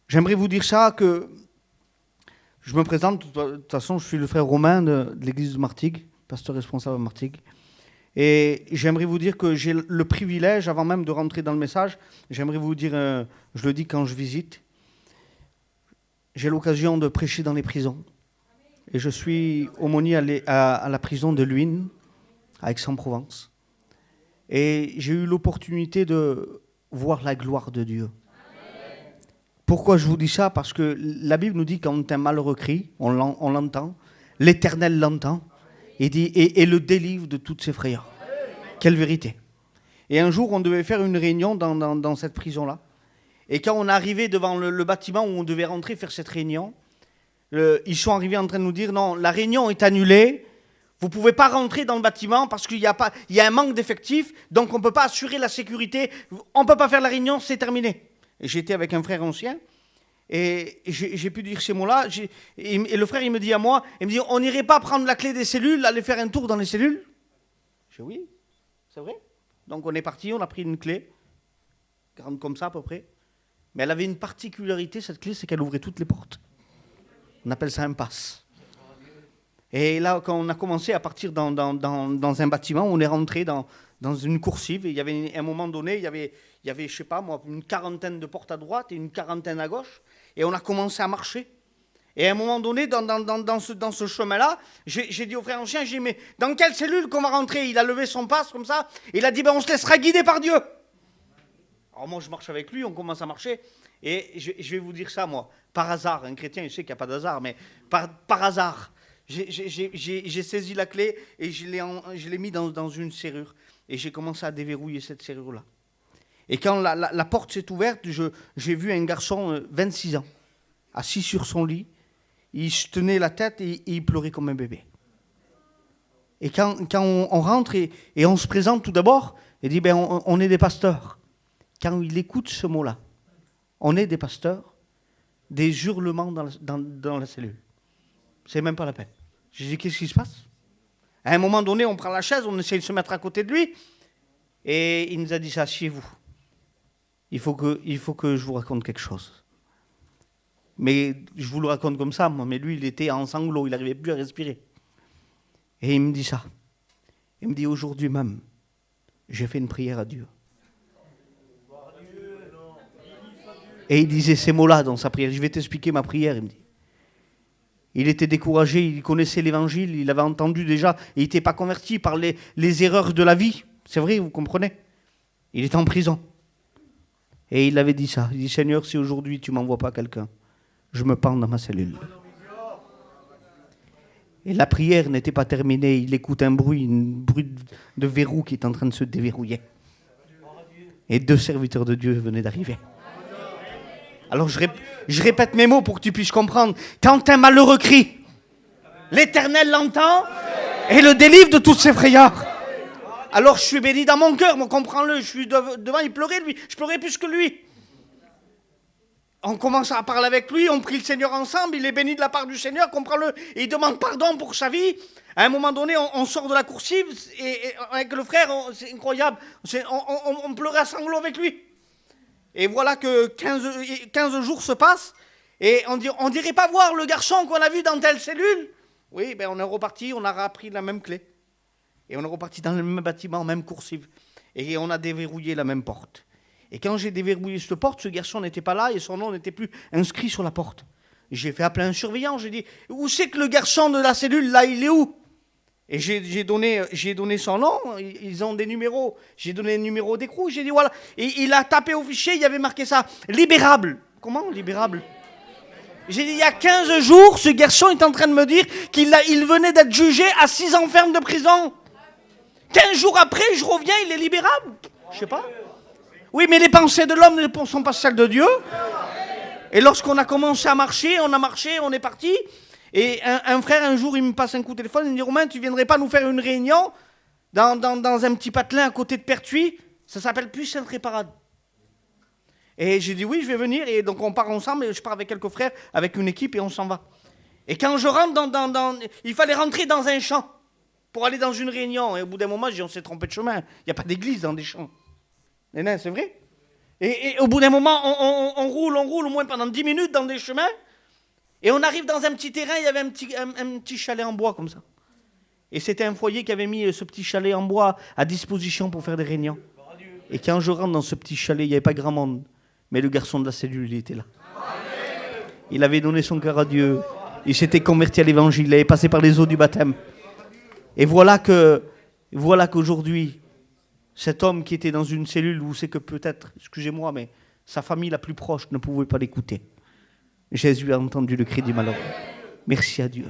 J'aimerais vous dire ça, que je me présente, de toute façon, je suis le frère Romain de l'église de Martigues, pasteur responsable à Martigues. Et j'aimerais vous dire que j'ai le privilège, avant même de rentrer dans le message, j'aimerais vous dire, je le dis quand je visite, j'ai l'occasion de prêcher dans les prisons. Et je suis aumônier à la prison de Luynes, à Aix-en-Provence. Et j'ai eu l'opportunité de voir la gloire de Dieu. Pourquoi je vous dis ça? Parce que la Bible nous dit quand un malheureux crie, on l'entend, l'Éternel l'entend, et le délivre de toutes ses frayeurs. Quelle vérité! Et un jour, on devait faire une réunion dans cette prison-là. Et quand on est arrivé devant le bâtiment où on devait rentrer faire cette réunion, ils sont arrivés en train de nous dire, non, la réunion est annulée, vous ne pouvez pas rentrer dans le bâtiment parce qu'il y a un manque d'effectifs, donc on ne peut pas assurer la sécurité, on ne peut pas faire la réunion, c'est terminé. Et j'étais avec un frère ancien, et j'ai pu dire ces mots-là, et le frère il me dit à moi, il me dit, on n'irait pas prendre la clé des cellules, aller faire un tour dans les cellules? Je dis oui, c'est vrai. Donc on est parti, on a pris une clé, grande comme ça à peu près, mais elle avait une particularité, cette clé, c'est qu'elle ouvrait toutes les portes. On appelle ça un passe. Et là, quand on a commencé à partir dans un bâtiment, on est rentré dans une coursive. Et il y avait un moment donné, il y avait, je sais pas moi, une quarantaine de portes à droite et une quarantaine à gauche. Et on a commencé à marcher. Et à un moment donné, dans ce chemin-là, j'ai dit au frère ancien, j'ai dit, mais dans quelle cellule qu'on va rentrer? Il a levé son passe comme ça. Et il a dit, ben, on se laissera guider par Dieu. Alors moi, je marche avec lui, on commence à marcher. Et je vais vous dire ça, moi, par hasard. Un chrétien, il sait qu'il n'y a pas d'hasard, mais par hasard. J'ai saisi la clé et je l'ai mis dans une serrure. Et j'ai commencé à déverrouiller cette serrure-là. Et quand la porte s'est ouverte, j'ai vu un garçon, 26 ans, assis sur son lit. Il se tenait la tête et il pleurait comme un bébé. Et quand on rentre et on se présente tout d'abord, il dit, ben, on est des pasteurs. Quand il écoute ce mot-là, on est des pasteurs, des hurlements dans la cellule. C'est même pas la peine. J'ai dit, qu'est-ce qui se passe? À un moment donné, on prend la chaise, on essaie de se mettre à côté de lui, et il nous a dit ça, asseyez-vous. Il faut que je vous raconte quelque chose. Mais je vous le raconte comme ça, moi, mais lui, il était en sanglots, il n'arrivait plus à respirer. Et il me dit ça. Il me dit, aujourd'hui même, j'ai fait une prière à Dieu. Et il disait ces mots-là dans sa prière. Je vais t'expliquer ma prière, il me dit. Il était découragé, il connaissait l'évangile, il avait entendu déjà, il n'était pas converti par les erreurs de la vie. C'est vrai, vous comprenez? Il était en prison. Et il avait dit ça. Il dit, Seigneur, si aujourd'hui tu ne m'envoies pas quelqu'un, je me pends dans ma cellule. Et la prière n'était pas terminée. Il écoute un bruit de verrou qui est en train de se déverrouiller. Et 2 serviteurs de Dieu venaient d'arriver. Alors je répète mes mots pour que tu puisses comprendre. Quand un malheureux crie, l'Éternel l'entend et le délivre de toutes ses frayeurs. Alors je suis béni dans mon cœur, moi comprends-le, je suis devant, il pleurait lui, je pleurais plus que lui. On commence à parler avec lui, on prie le Seigneur ensemble, il est béni de la part du Seigneur, comprends-le, et il demande pardon pour sa vie. À un moment donné, on sort de la coursive, et avec le frère, c'est incroyable, on pleurait à sanglots avec lui. Et voilà que 15 jours se passent, et on dirait pas voir le garçon qu'on a vu dans telle cellule. Oui, ben on est reparti, on a repris la même clé. Et on est reparti dans le même bâtiment, même coursive. Et on a déverrouillé la même porte. Et quand j'ai déverrouillé cette porte, ce garçon n'était pas là et son nom n'était plus inscrit sur la porte. J'ai fait appeler un surveillant, j'ai dit, où c'est que le garçon de la cellule, là, il est où? Et j'ai donné son nom, ils ont des numéros, j'ai donné le numéro d'écrou, j'ai dit voilà. Et il a tapé au fichier, il y avait marqué ça, libérable. Comment, libérable? J'ai dit, il y a 15 jours, ce garçon est en train de me dire qu'il venait d'être jugé à 6 ans ferme de prison. 15 jours après, je reviens, il est libérable. Je sais pas. Oui, mais les pensées de l'homme ne sont pas celles de Dieu. Et lorsqu'on a commencé à marcher, on est parti. Et un frère, un jour, il me passe un coup de téléphone, il me dit, Romain, tu viendrais pas nous faire une réunion dans un petit patelin à côté de Pertuis? Ça s'appelle Puy Sainte-Réparade. Et j'ai dit, oui, je vais venir. Et donc, on part ensemble, et je pars avec quelques frères, avec une équipe, et on s'en va. Et quand je rentre il fallait rentrer dans un champ pour aller dans une réunion. Et au bout d'un moment, j'ai dit, on s'est trompé de chemin. Il n'y a pas d'église dans des champs. C'est vrai. Et au bout d'un moment, on roule au moins pendant 10 minutes dans des chemins. Et on arrive dans un petit terrain, il y avait un petit chalet en bois comme ça. Et c'était un foyer qui avait mis ce petit chalet en bois à disposition pour faire des réunions. Et quand je rentre dans ce petit chalet, il n'y avait pas grand monde. Mais le garçon de la cellule, il était là. Il avait donné son cœur à Dieu. Il s'était converti à l'évangile. Il avait passé par les eaux du baptême. Et voilà qu'aujourd'hui, cet homme qui était dans une cellule où c'est que peut-être, excusez-moi, mais sa famille la plus proche ne pouvait pas l'écouter. Jésus a entendu le cri du malheureux. Merci à Dieu.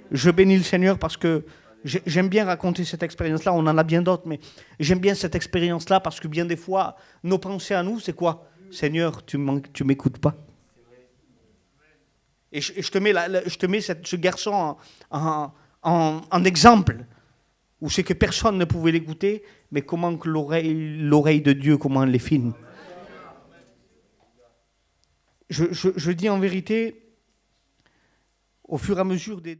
Je bénis le Seigneur parce que j'aime bien raconter cette expérience-là. On en a bien d'autres, mais j'aime bien cette expérience-là parce que bien des fois, nos pensées à nous, c'est quoi ? Seigneur, tu m'écoutes pas. Et je te mets ce garçon en exemple, où c'est que personne ne pouvait l'écouter, mais comment que l'oreille de Dieu, comment elle est fine. Je dis en vérité, au fur et à mesure des